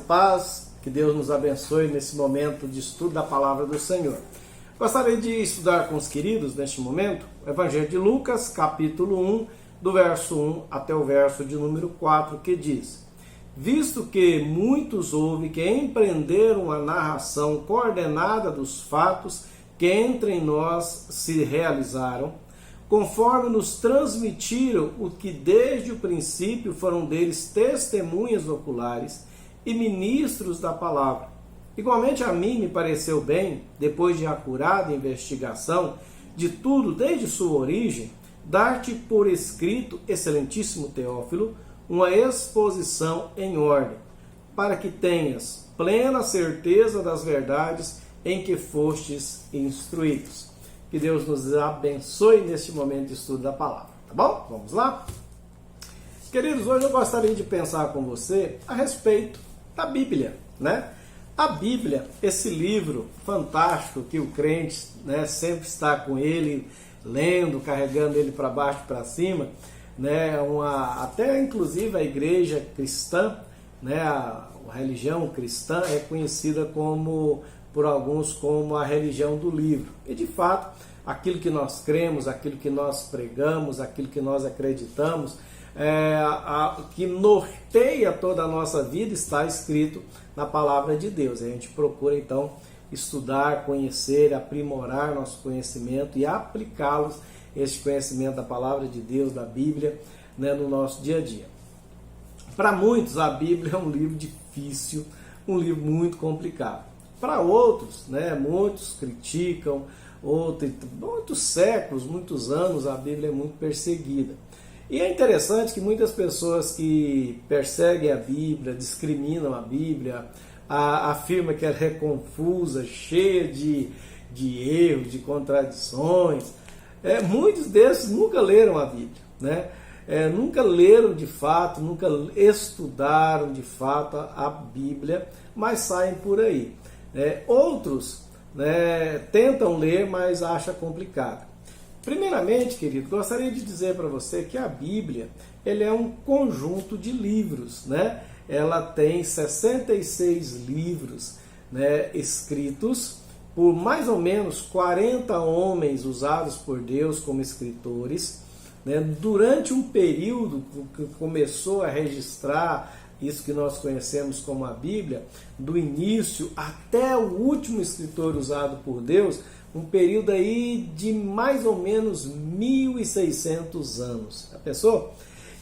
paz, que Deus nos abençoe nesse momento de estudo da Palavra do Senhor. Gostaria de estudar com os queridos, neste momento, o Evangelho de Lucas, capítulo 1, do verso 1 até o verso de número 4, que diz: Visto que muitos houve que empreenderam a narração coordenada dos fatos que entre nós se realizaram, conforme nos transmitiram o que desde o princípio foram deles testemunhas oculares e ministros da palavra. Igualmente a mim me pareceu bem, depois de acurada investigação de tudo desde sua origem, dar-te por escrito, excelentíssimo Teófilo, uma exposição em ordem, para que tenhas plena certeza das verdades em que fostes instruídos. Que Deus nos abençoe neste momento de estudo da palavra, tá bom? Vamos lá? Queridos, hoje eu gostaria de pensar com você a respeito da Bíblia, né? A Bíblia, esse livro fantástico que o crente, né, sempre está com ele, lendo, carregando ele para baixo e para cima, né? Até inclusive a igreja cristã, né, a religião cristã é conhecida por alguns como a religião do livro. E de fato, aquilo que nós cremos, aquilo que nós pregamos, aquilo que nós acreditamos, que norteia toda a nossa vida está escrito na palavra de Deus. A gente procura então estudar, conhecer, aprimorar nosso conhecimento e aplicá-los, este conhecimento da palavra de Deus, da Bíblia, né, no nosso dia a dia. Para muitos a Bíblia é um livro difícil, um livro muito complicado. Para outros, né, muitos criticam, muitos séculos, muitos anos a Bíblia é muito perseguida. E é interessante que muitas pessoas que perseguem a Bíblia, discriminam a Bíblia, afirmam que ela é confusa, cheia de erros, de contradições. Muitos desses nunca leram a Bíblia, né? Nunca leram de fato, nunca estudaram de fato a Bíblia, mas saem por aí. Outros, né, tentam ler, mas acham complicado. Primeiramente, querido, gostaria de dizer para você que a Bíblia ele é um conjunto de livros, né? Ela tem 66 livros, né, escritos por mais ou menos 40 homens usados por Deus como escritores, né? Durante um período que começou a registrar isso que nós conhecemos como a Bíblia, do início até o último escritor usado por Deus, um período aí de mais ou menos 1.600 anos. Já pensou?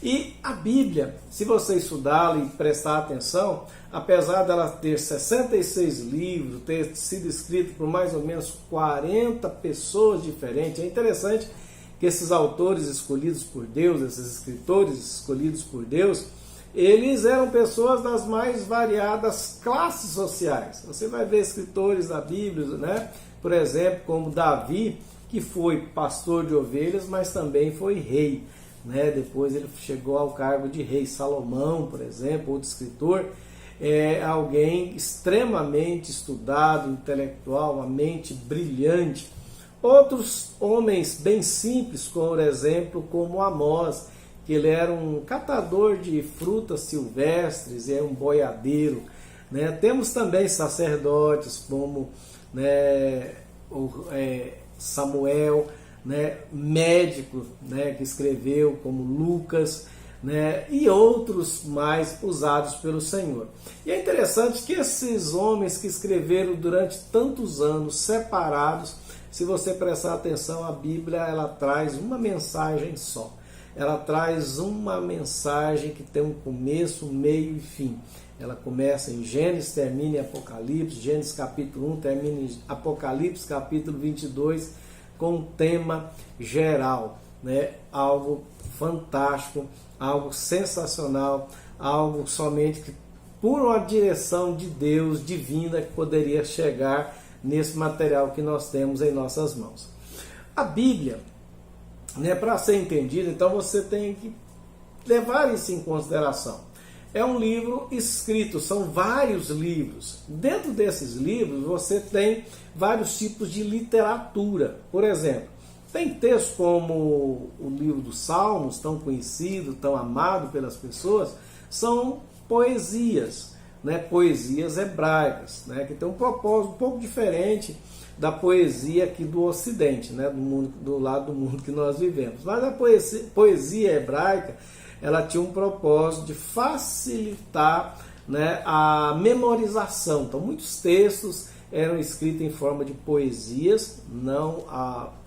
E a Bíblia, se você estudá-la e prestar atenção, apesar dela ter 66 livros, ter sido escrito por mais ou menos 40 pessoas diferentes, é interessante que esses autores escolhidos por Deus, esses escritores escolhidos por Deus, eles eram pessoas das mais variadas classes sociais. Você vai ver escritores da Bíblia, né? Por exemplo, como Davi, que foi pastor de ovelhas, mas também foi rei, né? Depois ele chegou ao cargo de rei. Salomão, por exemplo, outro escritor, é alguém extremamente estudado, intelectual, uma mente brilhante. Outros homens bem simples, por exemplo, como Amós, que ele era um catador de frutas silvestres, é um boiadeiro, né? Temos também sacerdotes como, né, Samuel, né, médico, né, que escreveu, como Lucas, né, e outros mais usados pelo Senhor. E é interessante que esses homens que escreveram durante tantos anos separados, se você prestar atenção, a Bíblia ela traz uma mensagem só. Ela traz uma mensagem que tem um começo, um meio e fim. Ela começa em Gênesis, termina em Apocalipse, Gênesis capítulo 1, termina em Apocalipse capítulo 22, com um tema geral, né? Algo fantástico, algo sensacional, algo somente que por uma direção de Deus divina que poderia chegar nesse material que nós temos em nossas mãos. A Bíblia, né, para ser entendida, então você tem que levar isso em consideração. É um livro escrito, são vários livros. Dentro desses livros você tem vários tipos de literatura. Por exemplo, tem textos como o livro dos Salmos, tão conhecido, tão amado pelas pessoas, são poesias. né, poesias hebraicas, né, que tem um propósito um pouco diferente da poesia aqui do Ocidente, né, do lado do mundo que nós vivemos. Mas a poesia hebraica, ela tinha um propósito de facilitar, né, a memorização. Então, muitos textos eram escritos em forma de poesias, não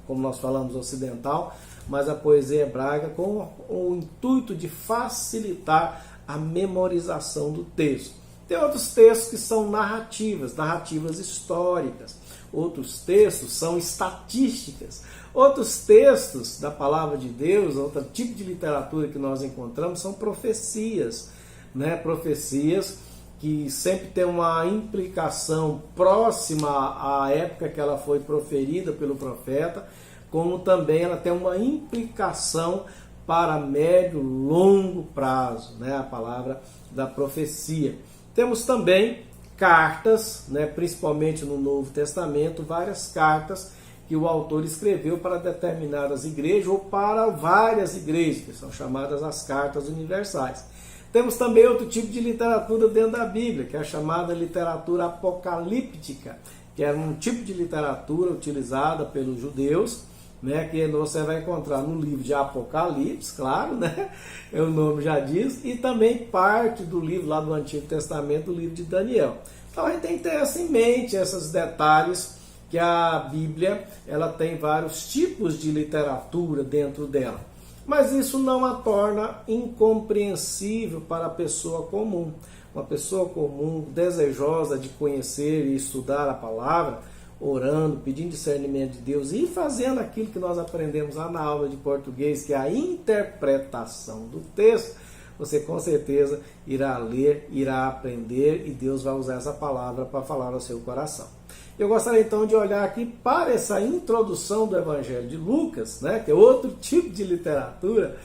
como nós falamos ocidental, mas a poesia hebraica com o intuito de facilitar a memorização do texto. Tem outros textos que são narrativas históricas. Outros textos são estatísticas. Outros textos da palavra de Deus, outro tipo de literatura que nós encontramos, são profecias, né? Profecias que sempre tem uma implicação próxima à época que ela foi proferida pelo profeta, como também ela tem uma implicação para médio, longo prazo, né? A palavra da profecia. Temos também cartas, né? Principalmente no Novo Testamento, várias cartas que o autor escreveu para determinadas igrejas ou para várias igrejas, que são chamadas as cartas universais. Temos também outro tipo de literatura dentro da Bíblia, que é a chamada literatura apocalíptica, que é um tipo de literatura utilizada pelos judeus, né, que você vai encontrar no livro de Apocalipse, claro, né, o nome já diz, e também parte do livro lá do Antigo Testamento, o livro de Daniel. Então a gente tem que ter isso em mente, esses detalhes, que a Bíblia ela tem vários tipos de literatura dentro dela. Mas isso não a torna incompreensível para a pessoa comum. Uma pessoa comum, desejosa de conhecer e estudar a palavra, orando, pedindo discernimento de Deus e fazendo aquilo que nós aprendemos lá na aula de português, que é a interpretação do texto, você com certeza irá ler, irá aprender e Deus vai usar essa palavra para falar ao seu coração. Eu gostaria então de olhar aqui para essa introdução do Evangelho de Lucas, né, que é outro tipo de literatura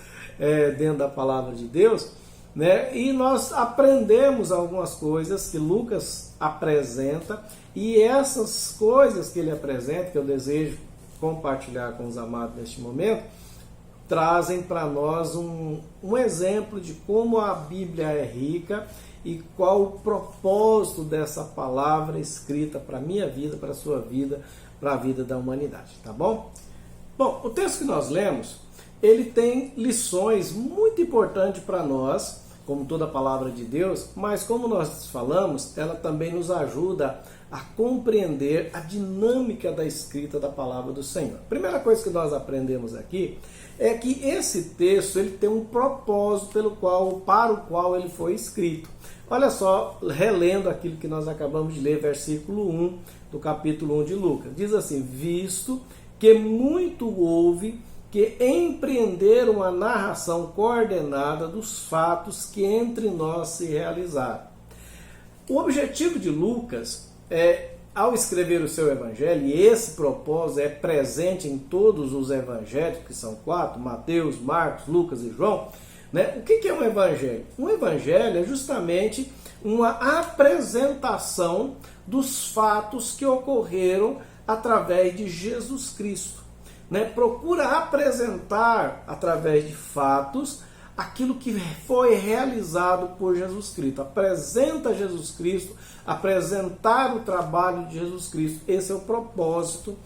dentro da palavra de Deus, né, e nós aprendemos algumas coisas que Lucas apresenta, e essas coisas que ele apresenta, que eu desejo compartilhar com os amados neste momento, trazem para nós um exemplo de como a Bíblia é rica e qual o propósito dessa palavra escrita para a minha vida, para a sua vida, para a vida da humanidade, tá bom? Bom, o texto que nós lemos, ele tem lições muito importantes para nós, como toda a palavra de Deus, mas como nós falamos, ela também nos ajuda a compreender a dinâmica da escrita da palavra do Senhor. A primeira coisa que nós aprendemos aqui é que esse texto ele tem um propósito para o qual ele foi escrito. Olha só, relendo aquilo que nós acabamos de ler, versículo 1 do capítulo 1 de Lucas. Diz assim: visto que muito houve que empreenderam a narração coordenada dos fatos que entre nós se realizaram. O objetivo de Lucas ao escrever o seu evangelho, e esse propósito é presente em todos os evangelhos, que são 4, Mateus, Marcos, Lucas e João, né? O que é um evangelho? Um evangelho é justamente uma apresentação dos fatos que ocorreram através de Jesus Cristo. Né? Procura apresentar através de fatos aquilo que foi realizado por Jesus Cristo. Apresenta Jesus Cristo, apresentar o trabalho de Jesus Cristo. Esse é o propósito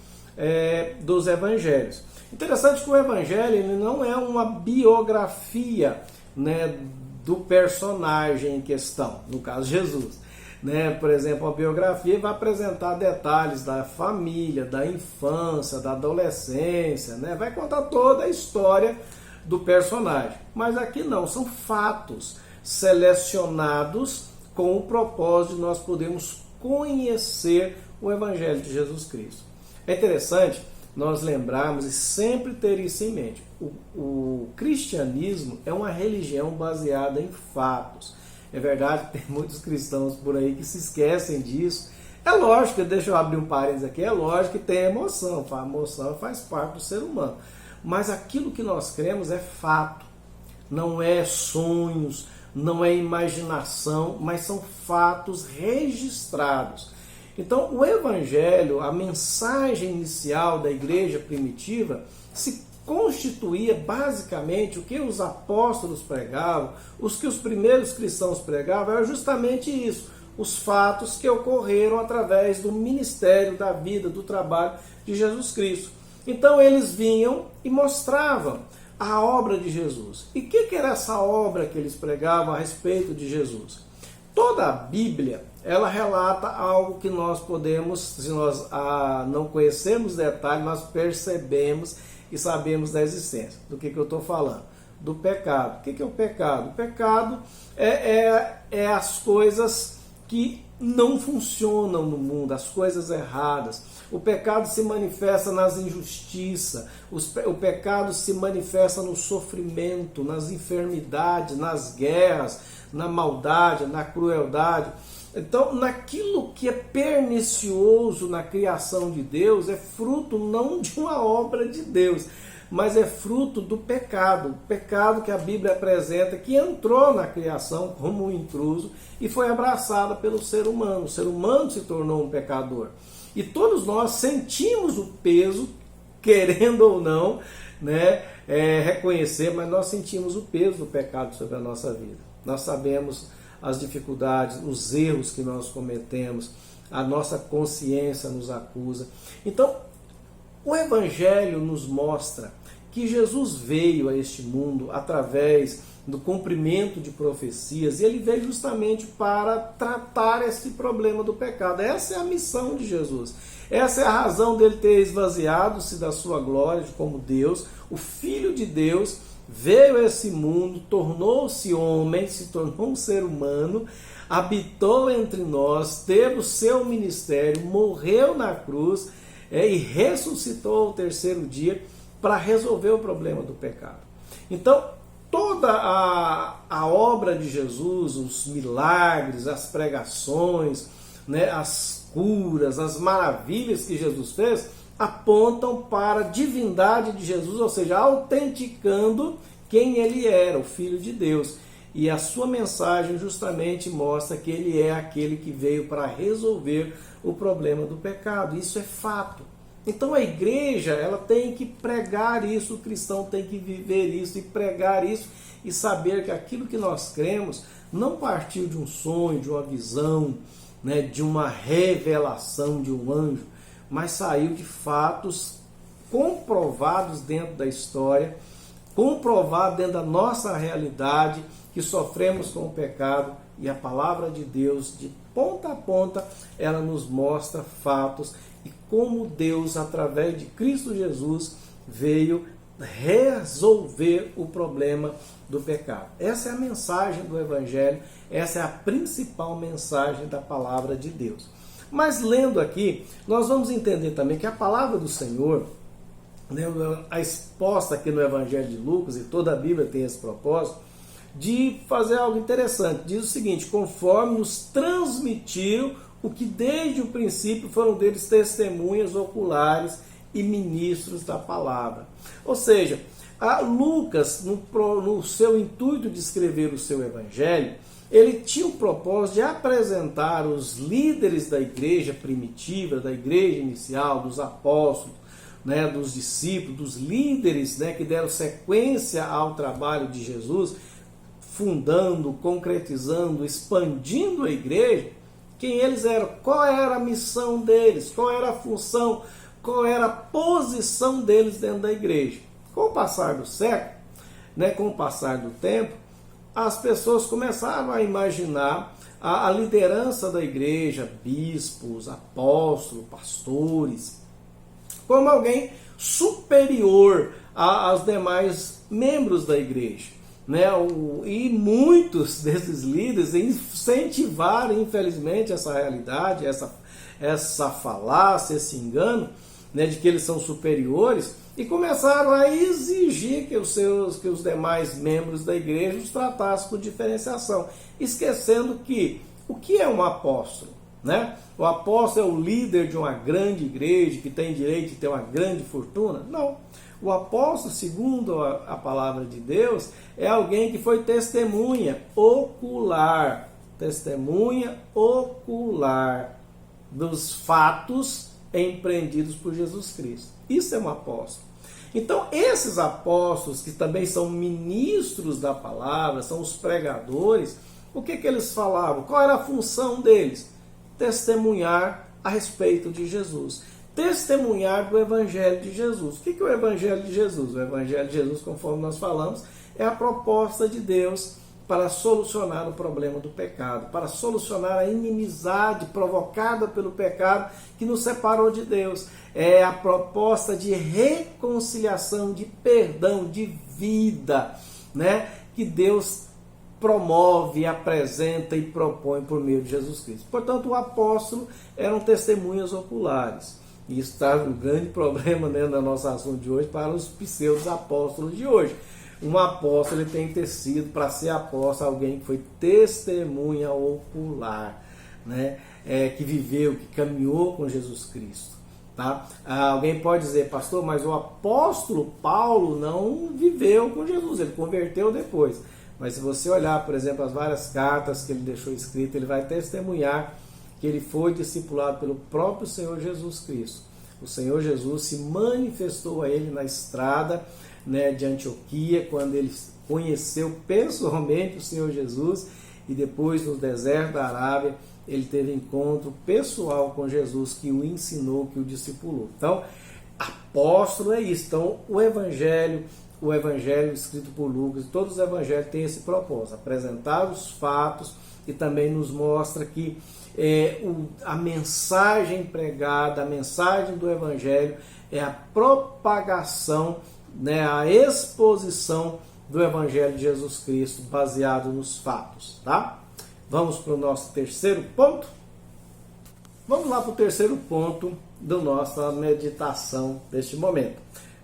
dos evangelhos. Interessante que o evangelho ele não é uma biografia, né, do personagem em questão, no caso Jesus. Né? Por exemplo, a biografia vai apresentar detalhes da família, da infância, da adolescência, né? Vai contar toda a história do personagem. Mas aqui não, são fatos selecionados com o propósito de nós podermos conhecer o Evangelho de Jesus Cristo. É interessante nós lembrarmos e sempre ter isso em mente. O cristianismo é uma religião baseada em fatos. É verdade que tem muitos cristãos por aí que se esquecem disso. É lógico, deixa eu abrir um parênteses aqui, é lógico que tem emoção. A emoção faz parte do ser humano. Mas aquilo que nós cremos é fato. Não é sonhos, não é imaginação, mas são fatos registrados. Então, o evangelho, a mensagem inicial da igreja primitiva, se constituía basicamente o que os apóstolos pregavam, os que os primeiros cristãos pregavam, era justamente isso, os fatos que ocorreram através do ministério, da vida, do trabalho de Jesus Cristo. Então eles vinham e mostravam a obra de Jesus. E o que era essa obra que eles pregavam a respeito de Jesus? Toda a Bíblia, ela relata algo que nós podemos, se nós não conhecemos detalhes, nós percebemos e sabemos da existência. Do que eu estou falando? Do pecado. O que é o pecado? O pecado é as coisas que não funcionam no mundo, as coisas erradas. O pecado se manifesta nas injustiças, o pecado se manifesta no sofrimento, nas enfermidades, nas guerras, na maldade, na crueldade. Então, naquilo que é pernicioso na criação de Deus, é fruto não de uma obra de Deus, mas é fruto do pecado. O pecado que a Bíblia apresenta, que entrou na criação como um intruso e foi abraçado pelo ser humano. O ser humano se tornou um pecador. E todos nós sentimos o peso, querendo ou não, né, reconhecer, mas nós sentimos o peso do pecado sobre a nossa vida. Nós sabemos as dificuldades, os erros que nós cometemos, a nossa consciência nos acusa. Então, o Evangelho nos mostra que Jesus veio a este mundo através do cumprimento de profecias, e ele veio justamente para tratar esse problema do pecado. Essa é a missão de Jesus. Essa é a razão dele ter esvaziado-se da sua glória como Deus. O Filho de Deus veio a esse mundo, tornou-se homem, se tornou um ser humano, habitou entre nós, teve o seu ministério, morreu na cruz e ressuscitou ao terceiro dia para resolver o problema do pecado. Então, toda a obra de Jesus, os milagres, as pregações, né, as curas, as maravilhas que Jesus fez, apontam para a divindade de Jesus, ou seja, autenticando quem ele era, o Filho de Deus. E a sua mensagem justamente mostra que ele é aquele que veio para resolver o problema do pecado. Isso é fato. Então a igreja, ela tem que pregar isso, o cristão tem que viver isso e pregar isso e saber que aquilo que nós cremos não partiu de um sonho, de uma visão, né, de uma revelação de um anjo, mas saiu de fatos comprovados dentro da história, comprovados dentro da nossa realidade, que sofremos com o pecado, e a palavra de Deus, de ponta a ponta, ela nos mostra fatos e como Deus, através de Cristo Jesus, veio resolver o problema do pecado. Essa é a mensagem do Evangelho, essa é a principal mensagem da palavra de Deus. Mas lendo aqui, nós vamos entender também que a palavra do Senhor, né, a exposta aqui no Evangelho de Lucas, e toda a Bíblia tem esse propósito, de fazer algo interessante. Diz o seguinte: conforme nos transmitiram o que desde o princípio foram deles testemunhas oculares e ministros da palavra. Ou seja, Lucas, no seu intuito de escrever o seu Evangelho, ele tinha o propósito de apresentar os líderes da igreja primitiva, da igreja inicial, dos apóstolos, né, dos discípulos, dos líderes, né, que deram sequência ao trabalho de Jesus, fundando, concretizando, expandindo a igreja, quem eles eram, qual era a missão deles, qual era a função, qual era a posição deles dentro da igreja. Com o passar do século, né, com o passar do tempo, as pessoas começaram a imaginar a liderança da igreja, bispos, apóstolos, pastores, como alguém superior aos demais membros da igreja, né? E muitos desses líderes incentivaram, infelizmente, essa realidade, essa falácia, esse engano, né, de que eles são superiores, e começaram a exigir que os demais membros da igreja os tratassem por diferenciação, esquecendo que o que é um apóstolo? Né? O apóstolo é o líder de uma grande igreja que tem direito de ter uma grande fortuna? Não. O apóstolo, segundo a palavra de Deus, é alguém que foi testemunha ocular. Testemunha ocular. dos fatos empreendidos por Jesus Cristo. Isso é um apóstolo. Então, esses apóstolos, que também são ministros da palavra, são os pregadores, o que eles falavam? Qual era a função deles? Testemunhar a respeito de Jesus. Testemunhar do Evangelho de Jesus. O que é o Evangelho de Jesus? O Evangelho de Jesus, conforme nós falamos, é a proposta de Deus para solucionar o problema do pecado, para solucionar a inimizade provocada pelo pecado que nos separou de Deus. É a proposta de reconciliação, de perdão, de vida, né, que Deus promove, apresenta e propõe por meio de Jesus Cristo. Portanto, o apóstolo eram testemunhas oculares. E isso está um grande problema, né, no nosso assunto de hoje para os pseudos apóstolos de hoje. Um apóstolo ele tem que ter sido, para ser apóstolo, alguém que foi testemunha ocular, né? Que viveu, que caminhou com Jesus Cristo. Tá? Alguém pode dizer, pastor, mas o apóstolo Paulo não viveu com Jesus, ele converteu depois. Mas se você olhar, por exemplo, as várias cartas que ele deixou escritas, ele vai testemunhar que ele foi discipulado pelo próprio Senhor Jesus Cristo. O Senhor Jesus se manifestou a ele na estrada, né, de Antioquia, quando ele conheceu pessoalmente o Senhor Jesus, e depois no deserto da Arábia ele teve encontro pessoal com Jesus, que o ensinou, que o discipulou. Então, apóstolo é isso. Então, o Evangelho escrito por Lucas, todos os evangelhos têm esse propósito, apresentar os fatos, e também nos mostra que a mensagem pregada, a mensagem do Evangelho é a propagação, né, a exposição do Evangelho de Jesus Cristo baseado nos fatos. Tá? Vamos para o nosso terceiro ponto? Vamos lá para o terceiro ponto da nossa meditação deste momento.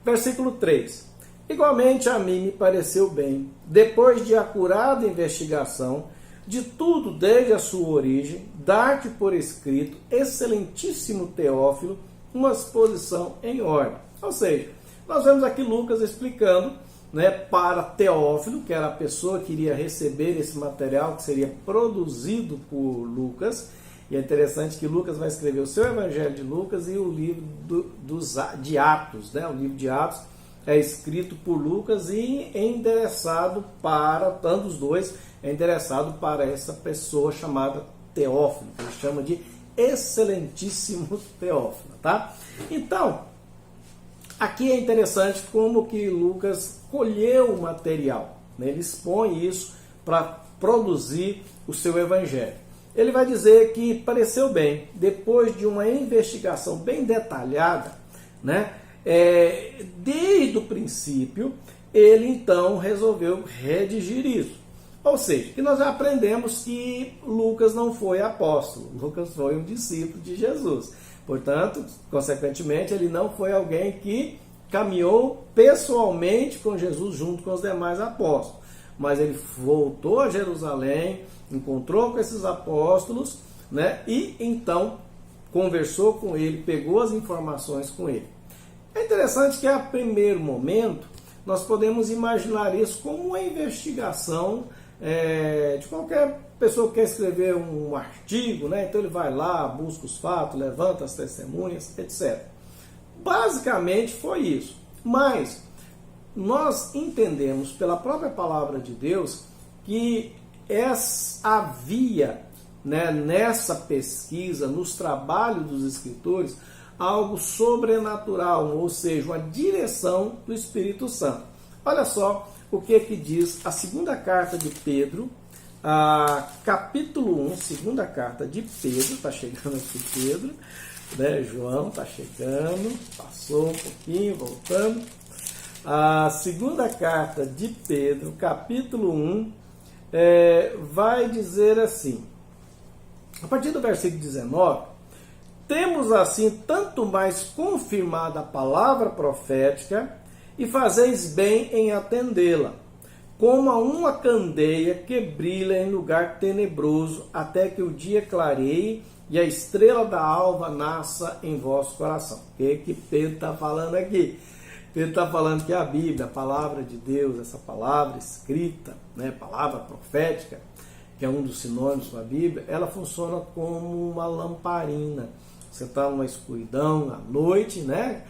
Versículo 3. Igualmente a mim me pareceu bem, depois de acurada investigação de tudo desde a sua origem, dar-te por escrito, excelentíssimo Teófilo, uma exposição em ordem. Ou seja, nós vemos aqui Lucas explicando, né, para Teófilo, que era a pessoa que iria receber esse material que seria produzido por Lucas. E é interessante que Lucas vai escrever o seu Evangelho de Lucas e o livro de Atos, né? O livro de Atos é escrito por Lucas e é endereçado para, tanto os dois, é endereçado para essa pessoa chamada Teófilo, que ele chama de excelentíssimo Teófilo, tá? Então, aqui é interessante como que Lucas colheu o material, né? Ele expõe isso para produzir o seu evangelho. Ele vai dizer que pareceu bem, depois de uma investigação bem detalhada, né? Desde o princípio, ele então resolveu redigir isso. Ou seja, que nós já aprendemos que Lucas não foi apóstolo, Lucas foi um discípulo de Jesus. Portanto, consequentemente, ele não foi alguém que caminhou pessoalmente com Jesus junto com os demais apóstolos. Mas ele voltou a Jerusalém, encontrou com esses apóstolos, né, e então conversou com ele, pegou as informações com ele. É interessante que a primeiro momento nós podemos imaginar isso como uma investigação de qualquer pessoa que quer escrever um artigo, né? Então ele vai lá, busca os fatos, levanta as testemunhas, etc. Basicamente foi isso. Mas nós entendemos pela própria palavra de Deus que havia, né, nessa pesquisa, nos trabalhos dos escritores, algo sobrenatural, ou seja, uma direção do Espírito Santo. Olha só o que diz a segunda carta de Pedro, capítulo 1, segunda carta de Pedro, está chegando aqui Pedro, né? João está chegando, passou um pouquinho, voltando. A segunda carta de Pedro, capítulo 1, vai dizer assim, a partir do versículo 19, temos assim tanto mais confirmada a palavra profética, e fazeis bem em atendê-la, como a uma candeia que brilha em lugar tenebroso, até que o dia clareie e a estrela da alva nasça em vosso coração. O que Pedro está falando aqui? Pedro está falando que a Bíblia, a palavra de Deus, essa palavra escrita, né, palavra profética, que é um dos sinônimos para a Bíblia, ela funciona como uma lamparina. Você está numa escuridão à noite, né?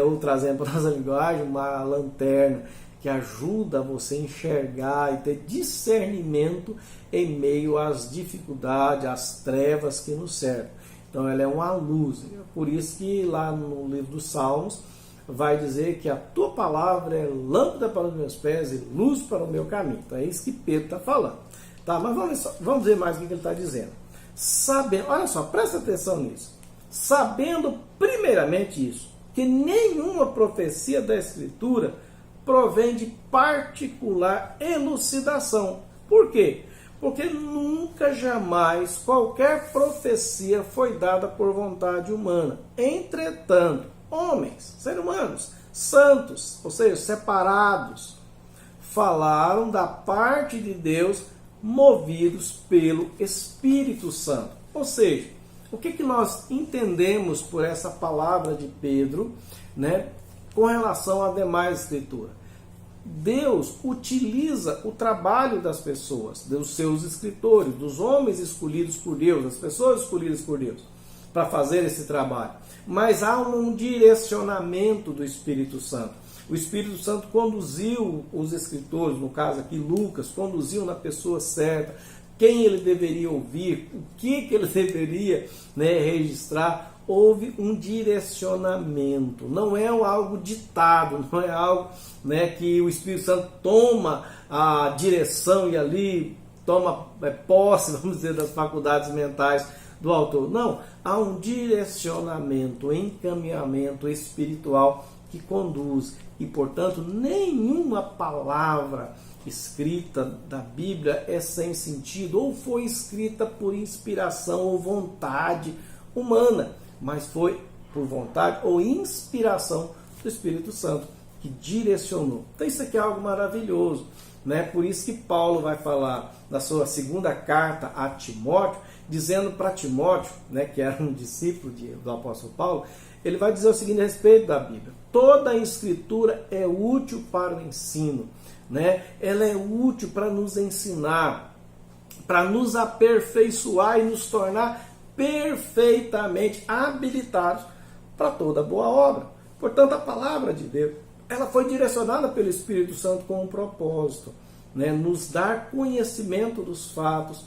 Outro exemplo da nossa linguagem, uma lanterna que ajuda você a enxergar e ter discernimento em meio às dificuldades, às trevas que nos cercam. Então ela é uma luz. Por isso que lá no livro dos Salmos vai dizer que a tua palavra é lâmpada para os meus pés e luz para o meu caminho. Então é isso que Pedro está falando. Tá, mas vamos ver mais o que ele está dizendo. Sabendo, olha só, presta atenção nisso. Sabendo primeiramente isso, que nenhuma profecia da Escritura provém de particular elucidação. Por quê? Porque nunca, jamais, qualquer profecia foi dada por vontade humana. Entretanto, homens, seres humanos, santos, ou seja, separados, falaram da parte de Deus, movidos pelo Espírito Santo. Ou seja, o que nós entendemos por essa palavra de Pedro, né, com relação à demais escritura? Deus utiliza o trabalho das pessoas, dos seus escritores, dos homens escolhidos por Deus, das pessoas escolhidas por Deus, para fazer esse trabalho. Mas há um direcionamento do Espírito Santo. O Espírito Santo conduziu os escritores, no caso aqui Lucas, conduziu na pessoa certa, quem ele deveria ouvir, o que ele deveria, né, registrar. Houve um direcionamento, não é algo ditado, não é algo, né, que o Espírito Santo toma a direção e ali toma posse, vamos dizer, das faculdades mentais do autor. Não, há um direcionamento, encaminhamento espiritual que conduz e, portanto, nenhuma palavra escrita da Bíblia é sem sentido ou foi escrita por inspiração ou vontade humana, mas foi por vontade ou inspiração do Espírito Santo que direcionou. Então isso aqui é algo maravilhoso, né? Por isso que Paulo vai falar na sua segunda carta a Timóteo, dizendo para Timóteo, né, que era um discípulo do apóstolo Paulo, ele vai dizer o seguinte a respeito da Bíblia: toda a escritura é útil para o ensino, né? Ela é útil para nos ensinar, para nos aperfeiçoar e nos tornar perfeitamente habilitados para toda boa obra. Portanto, a palavra de Deus, ela foi direcionada pelo Espírito Santo com um propósito, né? Nos dar conhecimento dos fatos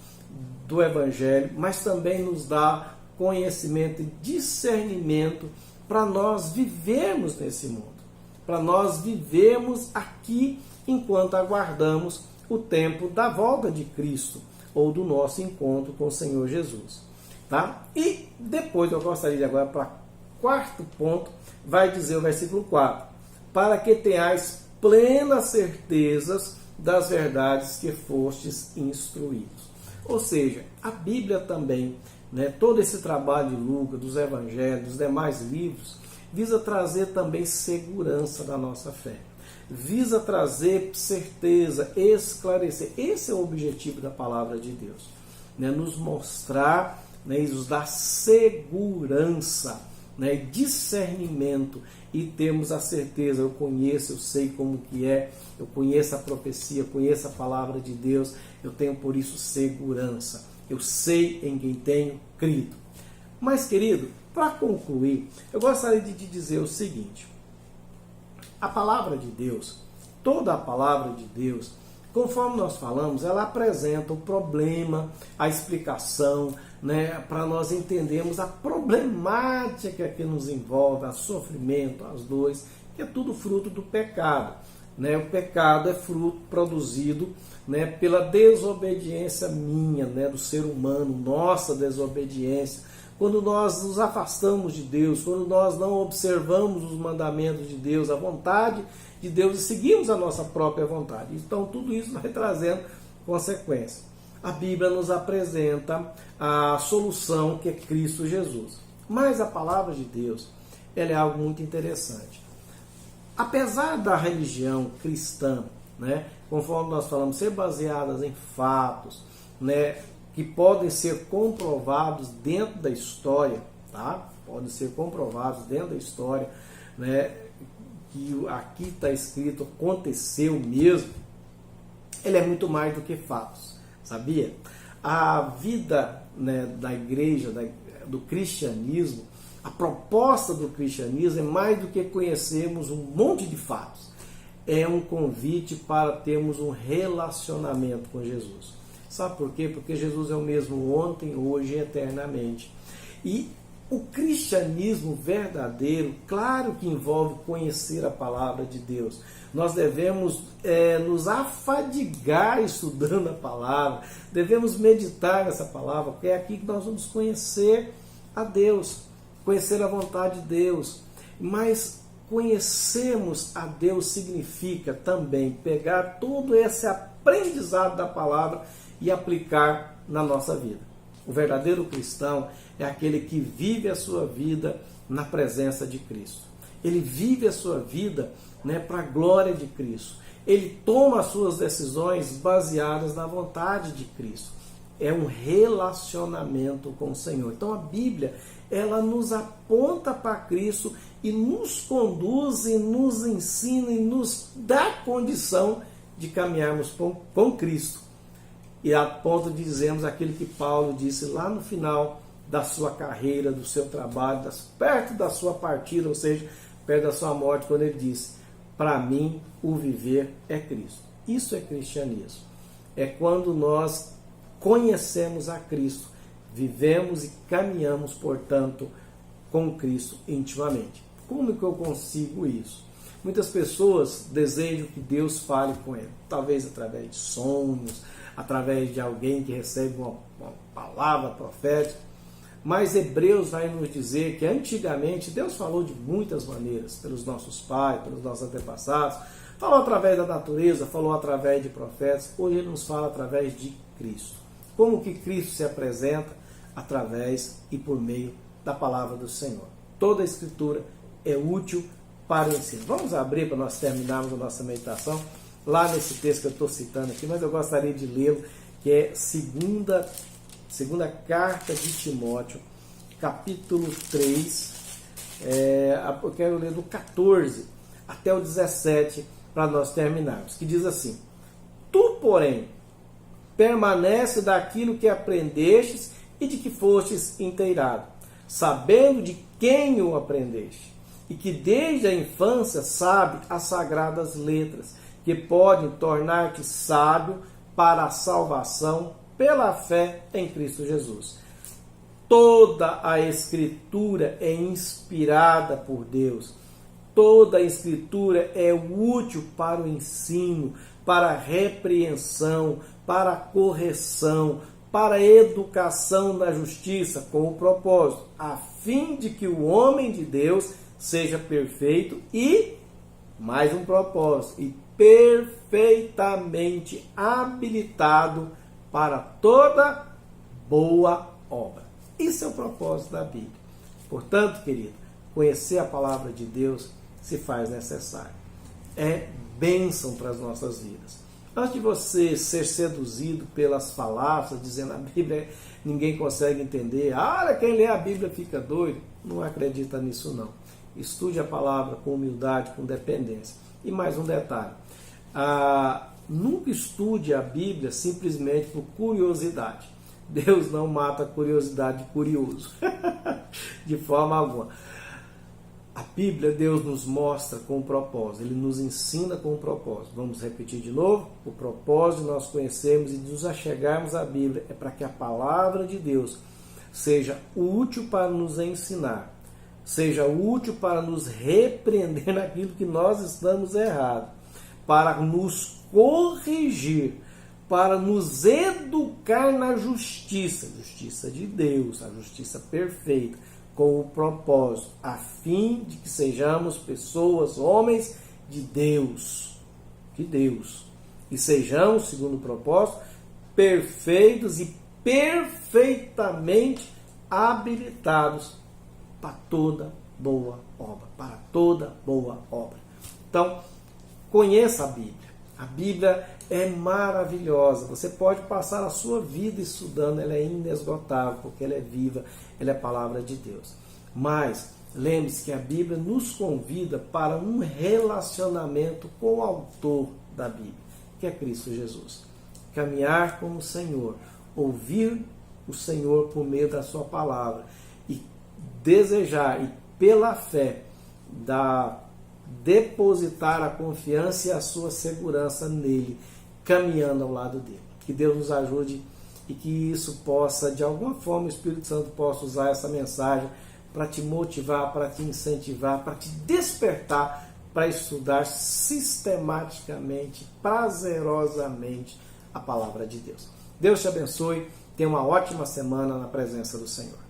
do Evangelho, mas também nos dá conhecimento e discernimento para nós vivermos nesse mundo, para nós vivermos aqui enquanto aguardamos o tempo da volta de Cristo ou do nosso encontro com o Senhor Jesus. Tá? E depois eu gostaria de agora para o quarto ponto, vai dizer o versículo 4: para que tenhais plenas certezas das verdades que fostes instruídos. Ou seja, a Bíblia também, né, todo esse trabalho de Lucas, dos Evangelhos, dos demais livros, visa trazer também segurança da nossa fé. Visa trazer certeza, esclarecer. Esse é o objetivo da palavra de Deus, né, nos mostrar, né, e nos dar segurança, né, discernimento, e temos a certeza: eu conheço, eu sei como que é, eu conheço a profecia, eu conheço a palavra de Deus, eu tenho por isso segurança, eu sei em quem tenho crido. Mas, querido, para concluir, eu gostaria de te dizer o seguinte: a palavra de Deus, toda a palavra de Deus, conforme nós falamos, ela apresenta o problema, a explicação, né, para nós entendermos a problemática que nos envolve, o sofrimento, as dores, que é tudo fruto do pecado. Né? O pecado é fruto produzido, né, pela desobediência minha, né, do ser humano, nossa desobediência. Quando nós nos afastamos de Deus, quando nós não observamos os mandamentos de Deus, a vontade de Deus, e seguimos a nossa própria vontade. Então tudo isso vai trazendo consequências. A Bíblia nos apresenta a solução, que é Cristo Jesus. Mas a palavra de Deus, ela é algo muito interessante. Apesar da religião cristã, né, conforme nós falamos, ser baseadas em fatos, né, que podem ser comprovados dentro da história, tá? Podem ser comprovados dentro da história, né, que aqui está escrito, aconteceu mesmo. Ele é muito mais do que fatos, sabia? A vida, né, da igreja, do cristianismo, a proposta do cristianismo é mais do que conhecermos um monte de fatos. É um convite para termos um relacionamento com Jesus. Sabe por quê? Porque Jesus é o mesmo ontem, hoje e eternamente. E o cristianismo verdadeiro, claro que envolve conhecer a palavra de Deus. Nós devemos nos afadigar estudando a palavra, devemos meditar nessa palavra, porque é aqui que nós vamos conhecer a Deus, conhecer a vontade de Deus. Mas conhecermos a Deus significa também pegar todo esse aprendizado da palavra e aplicar na nossa vida. O verdadeiro cristão é aquele que vive a sua vida na presença de Cristo. Ele vive a sua vida, né, para a glória de Cristo. Ele toma as suas decisões baseadas na vontade de Cristo. É um relacionamento com o Senhor. Então a Bíblia, ela nos aponta para Cristo e nos conduz e nos ensina e nos dá condição de caminharmos com Cristo. E a ponto de dizermos aquilo que Paulo disse lá no final da sua carreira, do seu trabalho, perto da sua partida, ou seja, perto da sua morte, quando ele disse: para mim o viver é Cristo. Isso é cristianismo. É quando nós conhecemos a Cristo, vivemos e caminhamos, portanto, com Cristo intimamente. Como que eu consigo isso? Muitas pessoas desejam que Deus fale com ele, talvez através de sonhos, através de alguém que recebe uma palavra profética. Mas Hebreus vai nos dizer que antigamente Deus falou de muitas maneiras, pelos nossos pais, pelos nossos antepassados, falou através da natureza, falou através de profetas. Hoje Ele nos fala através de Cristo. Como que Cristo se apresenta? Através e por meio da palavra do Senhor. Toda a Escritura é útil para o ensino. Vamos abrir para nós terminarmos a nossa meditação lá nesse texto que eu estou citando aqui, mas eu gostaria de lê-lo, que é segunda carta de Timóteo, capítulo 3, eu quero ler do 14 até o 17, para nós terminarmos, que diz assim: Tu, porém, permanece daquilo que aprendestes e de que fostes inteirado, sabendo de quem o aprendeste, e que desde a infância sabe as sagradas letras, que podem tornar-te sábio para a salvação pela fé em Cristo Jesus. Toda a Escritura é inspirada por Deus. Toda a Escritura é útil para o ensino, para a repreensão, para a correção, para a educação na justiça, com o propósito, a fim de que o homem de Deus seja perfeito e, mais um propósito, e perfeitamente habilitado para toda boa obra. Isso é o propósito da Bíblia. Portanto, querido, conhecer a palavra de Deus se faz necessário. É bênção para as nossas vidas. Antes de você ser seduzido pelas palavras, dizendo a Bíblia ninguém consegue entender, olha, quem lê a Bíblia fica doido, não acredita nisso não. Estude a palavra com humildade, com dependência. E mais um detalhe, nunca estude a Bíblia simplesmente por curiosidade. Deus não mata a curiosidade de curioso, de forma alguma. A Bíblia, Deus nos mostra com um propósito, Ele nos ensina com um propósito. Vamos repetir de novo? O propósito de nós conhecermos e de nos achegarmos à Bíblia é para que a palavra de Deus seja útil para nos ensinar, seja útil para nos repreender naquilo que nós estamos errados, para nos corrigir, para nos educar na justiça de Deus, a justiça perfeita, com o propósito, a fim de que sejamos pessoas, homens de Deus, e sejamos, segundo o propósito, perfeitos e perfeitamente habilitados para toda boa obra, Então, conheça a Bíblia. A Bíblia é maravilhosa. Você pode passar a sua vida estudando, ela é inesgotável, porque ela é viva, ela é a palavra de Deus. Mas lembre-se que a Bíblia nos convida para um relacionamento com o autor da Bíblia, que é Cristo Jesus. Caminhar com o Senhor, ouvir o Senhor por meio da sua palavra e desejar e pela fé depositar a confiança e a sua segurança nele, caminhando ao lado dele. Que Deus nos ajude e que isso possa, de alguma forma, o Espírito Santo possa usar essa mensagem para te motivar, para te incentivar, para te despertar, para estudar sistematicamente, prazerosamente a palavra de Deus. Deus te abençoe, tenha uma ótima semana na presença do Senhor.